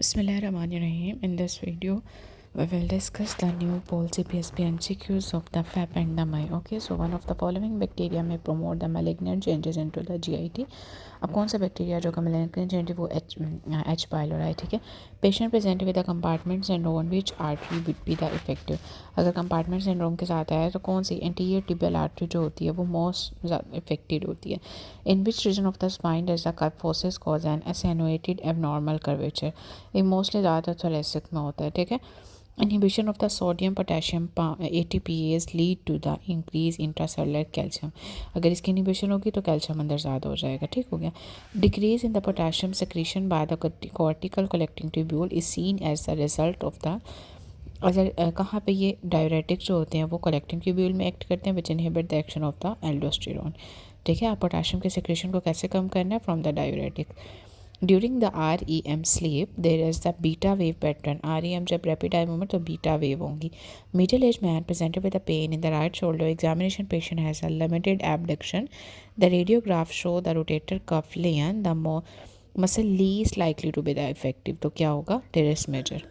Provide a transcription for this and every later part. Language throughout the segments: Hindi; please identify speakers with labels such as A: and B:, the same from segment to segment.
A: Bismillahirrahmanirrahim. In this video, we will discuss the new policy PSP MCQs of the FAP and the MI. Okay, so one of the following bacteria may promote the malignant changes into the GIT. अब कौन सा बैक्टीरिया जो का malignant change है वो H pylori है, ठीक है. Patient present with the compartment syndrome which artery would be the effective. अगर कंपार्टमेंट सिंड्रोम के साथ आया तो कौन सी एंटीरियर टिबियल आर्टरी जो होती है वो मोस्ट इफेक्टेड होती है. In which region of the spine does the kyphosis cause an accentuated abnormal curvature. ये मोस्टली ज़्यादातर थोरेसिक में होता है, ठीक है. Inhibition of the sodium potassium ATPase lead to the increase intracellular calcium. अगर इसकी इनहिबिशन होगी तो कैल्शियम अंदर ज़्यादा हो जाएगा, ठीक हो गया. Decrease in the potassium secretion by the cortical collecting tubule is seen as the result of the. अगर कहाँ पे ये डायरेटिक जो होते हैं वो कलेक्टिंग ट्यूब्यूल में एक्ट करते हैं which inhibit the action of the aldosterone, ठीक है. आप पोटेशियम के सेक्रेशन को कैसे कम करना है from the diuretic. During the REM sleep there is the beta wave pattern. REM जब रैपिड आई मूवमेंट तो बीटा वेव होंगी. Middle age man presented with the pain in the right shoulder. Examination patient has a limited abduction. The radiograph show the rotator cuff lane the muscle least likely to be the effective. तो क्या होगा? Teres major.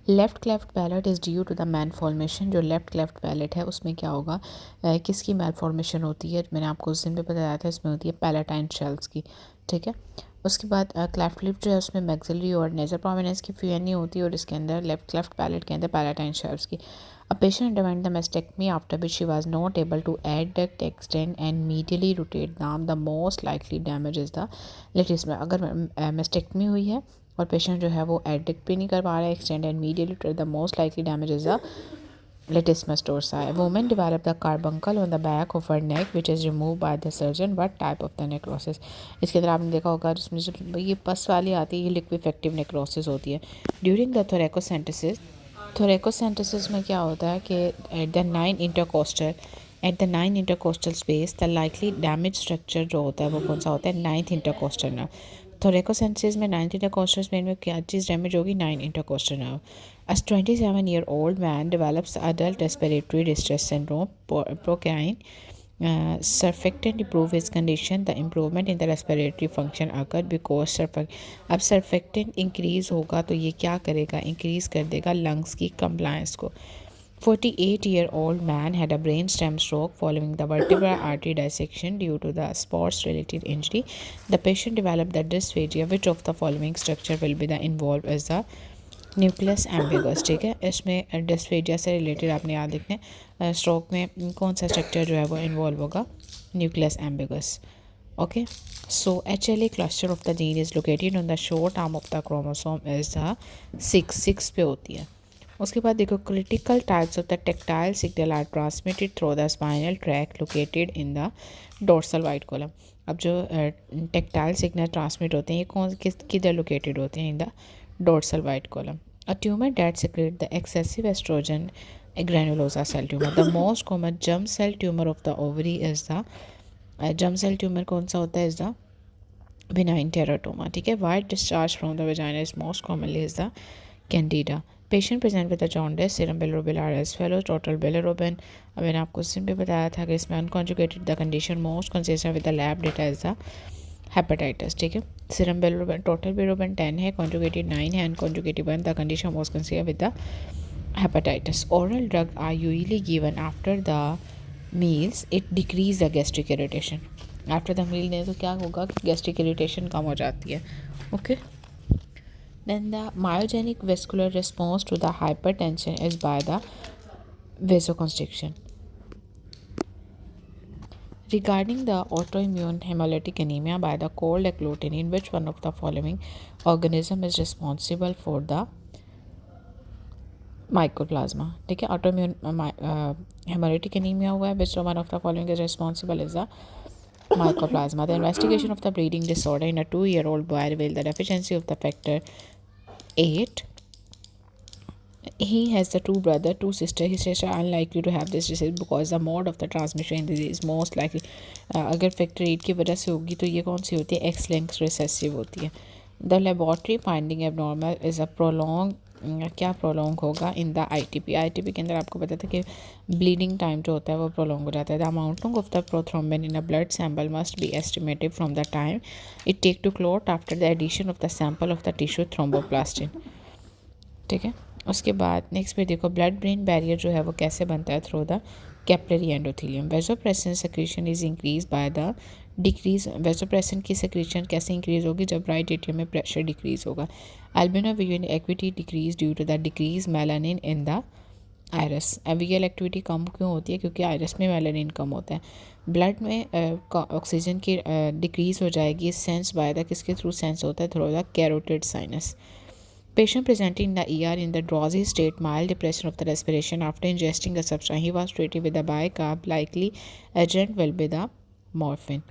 A: Left cleft palate is due to the malformation. जो लेफ़्ट क्लेफ्ट पैलेट है उसमें क्या होगा, किसकी मैलफॉर्मेशन होती है? मैंने आपको उस दिन पे बताया था, इसमें होती है पैलेटाइन शेल्स की, ठीक है. उसके बाद क्लेफ्ट लिप जो है उसमें मैक्सिलरी और नेजर प्रोमिनेंस की फ्यूएनी होती है और इसके अंदर लेफ्ट क्लेफ्ट पैलेट के अंदर पैलेटाइन शेल्स की. A patient underwent the mastectomy after which she was not able to adduct, extend and medially rotate the arm. The most likely damage is the latissimus. अगर mastectomy हुई है और पेशेंट जो है वो एडक्ट भी नहीं कर पा रहा है, extend and medially rotate, the most likely damage is the latissimus dorsi. A woman developed the carbuncle on the back of her neck which is removed by the surgeon. What type of the necrosis? इसके अंदर आपने देखा होगा जिसमें जो ये पस वाली आती है ये लिक्विफेक्टिव नेक्रोसिस होती है. ड्यूरिंग द थोरेकोसेंटेसिस में क्या होता है कि at the nine intercostal space the likely damage structure जो होता है वो कौन सा होता है? Ninth intercostal nerve. थोरेकोसेंटेसिस में नाइन्थ इंटरकोस्टल स्पेस में क्या चीज़ डैमेज होगी? Nine intercostal nerve. A 27-year-old man develops adult respiratory distress syndrome. Procaine surfactant improve his condition. The improvement in the respiratory function occur because अब surfactant increase होगा तो ये क्या करेगा? increase कर देगा lungs की compliance को. 48-year-old man had a brainstem stroke following the vertebral artery dissection due to the sports-related injury. The patient developed the dysphagia. Which of the following structure will be the involved as the nucleus ambiguous, ठीक है. इसमें डिस्फेजिया से रिलेटेड आपने याद रखना है स्ट्रोक में कौन सा स्ट्रक्चर जो है वो इन्वॉल्व होगा? Nucleus ambiguous. Okay, so HLA cluster of the gene is located on the short arm of the chromosome is the 6 पे होती है. उसके बाद देखो critical types of the tactile signal are transmitted through the spinal tract located in the dorsal white column. अब जो टेक्टाइल सिग्नल ट्रांसमिट होते हैं ये किधर लोकेटेड होते हैं? In the dorsal white column. A tumor that secretes the excessive estrogen, a granulosa cell tumor. The most common germ cell tumor of the ovary is the germ cell tumor कौन सा होता है? is the benign teratoma, ठीक है. White discharge from the vagina is most commonly is the candida. Patient present with the jaundice, serum bilirubin as follows. Total bilirubin, मैंने आपको इसमें भी बताया था कि इसमें unconjugated the condition most consistent with the lab data is the hepatitis, ठीक है. सीरम बिलिरुबिन, टोटल बिलिरुबिन 10 है, कॉन्जुगेटेड 9 है, unconjugated 1. The condition was considered with the hepatitis. Oral drug are usually given after the meals. It decrease the gastric irritation. After the meal ने तो क्या होगा कि गैस्ट्रिक इरिटेशन कम हो जाती है. Okay, then the myogenic vascular response to the hypertension is by the vasoconstriction. Regarding the autoimmune hemolytic anemia by the cold agglutinin, which one of the following organism is responsible for the mycoplasma? ठीक है, autoimmune hemolytic anemia हुआ है, which one of the following is responsible is the mycoplasma. The investigation of the bleeding disorder in a 2-year-old boy revealed the deficiency of the factor 8. He has the two brother, two sister. His sister are unlikely to have this disease because the mode of the transmission in disease most likely. अगर फैक्टर 8 की वजह से होगी तो ये कौन सी होती है? X-linked recessive होती है. The laboratory finding abnormal is a prolonged क्या प्रोलॉन्ग होगा इन द आईटीपी के अंदर आपको पता था कि ब्लीडिंग टाइम जो होता है वो प्रोलॉन्ग हो जाता है। The amount of the prothrombin in a blood sample must be estimated from the time it take to clot after the addition of the sample of the tissue thromboplastin. ठीक है, उसके बाद नेक्स्ट पे देखो ब्लड ब्रेन बैरियर जो है वो कैसे बनता है through the capillary endothelium. Vasopressin secretion is increase by the decrease. Vasopressin की सेक्रेशन कैसे इंक्रीज होगी? जब राइट एट्रियम में प्रेशर डिक्रीज होगा। Albino activity decrease due to the decrease melanin in the iris. VL activity कम क्यों होती है? क्योंकि आयरस में मेलानिन कम होता है। ब्लड में ऑक्सीजन की डिक्रीज हो जाएगी सेंस बाय द किसके थ्रू सेंस होता है? Through the carotid sinus. Patient presenting in the ER in the drowsy state, mild depression of the respiration after ingesting the substance. He was treated with the bicarb. Likely agent will be the morphine.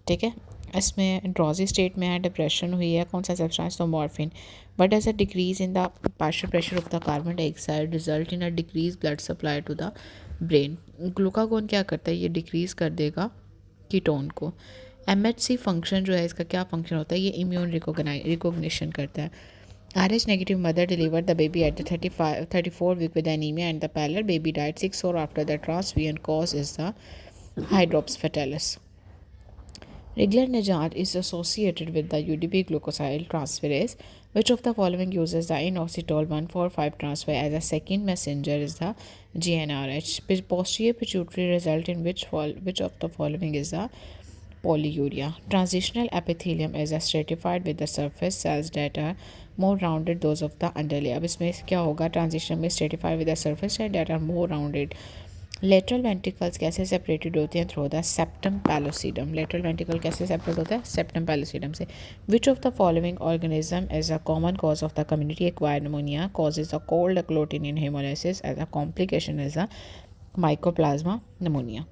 A: ठीक है, इसमें ड्रॉजी स्टेट में है, डिप्रेशन हुई है, कौन सा सब्सटेंस? तो morphine. But as a decrease in the partial pressure of the carbon dioxide result in a decrease blood supply to the brain. Glucagon क्या करता है? ये डिक्रीज कर देगा कीटोन को। MHC फंक्शन जो है इसका क्या फंक्शन होता है? ये इम्यून रिकोगनिशन करता है। Rh negative mother delivered the baby at the 34 week with anemia and the pallor. Baby died 6 hours after the transfusion. Cause is the hydrops fetalis. Regular Najat is associated with the UDP glucosyl transferase. Which of the following uses the inositol 1,4,5 transfer as a second messenger is the GnRH. Posterior pituitary result in which of the following is the polyuria. Transitional epithelium is stratified with the surface cells that are more rounded those of the underlayer. अब इसमें क्या होगा? ट्रांजिशन में stratified with the surface cells that are more rounded. Lateral ventricles कैसे सेपरेटेड होते हैं? Through the septum pellucidum. Lateral ventricle कैसे सेपरेट होता है? सेप्टम पैलोसिडम से। Which of the following organism is a common cause of the community acquired pneumonia? Cause is a cold agglutinin hemolysis as a complication is a mycoplasma pneumonia.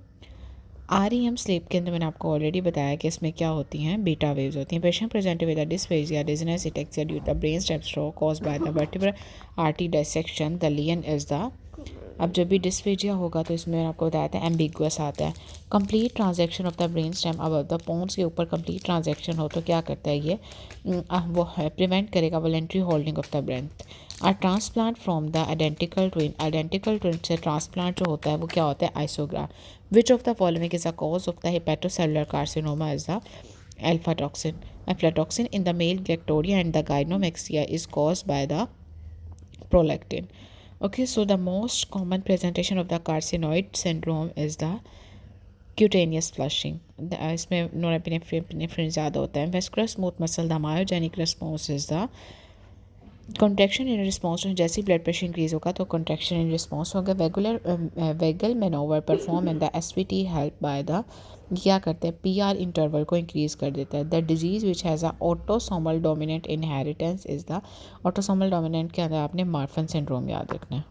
A: REM sleep के अंदर मैंने आपको ऑलरेडी बताया कि इसमें क्या होती हैं? बीटा वेव्स होती हैं। Patient presented with dysphagia dizziness ataxia due the brain stem stroke cause by the vertebral artery dissection the lesion is the. अब जब भी डिस्फेजिया होगा तो इसमें आपको बताया था एम्बिगुअस आता है। Complete transaction of the brain stem अब द पोन्स के ऊपर कंप्लीट ट्रांजैक्शन हो तो क्या करता है ये? वो प्रिवेंट करेगा voluntary holding of the breath. A transplant from the identical twin से ट्रांसप्लांट जो होता है वो क्या होता है? Isograft. Which of the following is the cause of the hepatocellular carcinoma is the aflatoxin. Aflatoxin in the male Glectoria and the gynomexia is caused by the prolactin. Okay, so the most common presentation of the carcinoid syndrome is the cutaneous flushing. इसमें नॉरेपिनेफ्रिन ज़्यादा होता है। Vascular smooth muscle the myogenic response is the contraction in response. जैसे ब्लड प्रेशर इंक्रीज होगा तो कॉन्ट्रैक्शन इन रिस्पॉन्स होगा। Vagal मैनोवर perform and the SVT help by the क्या करते हैं? PR इंटरवल को इंक्रीज कर देता है। The disease which has a autosomal dominant inheritance is the. Autosomal dominant के अंदर आपने मार्फन सिंड्रोम याद रखना है।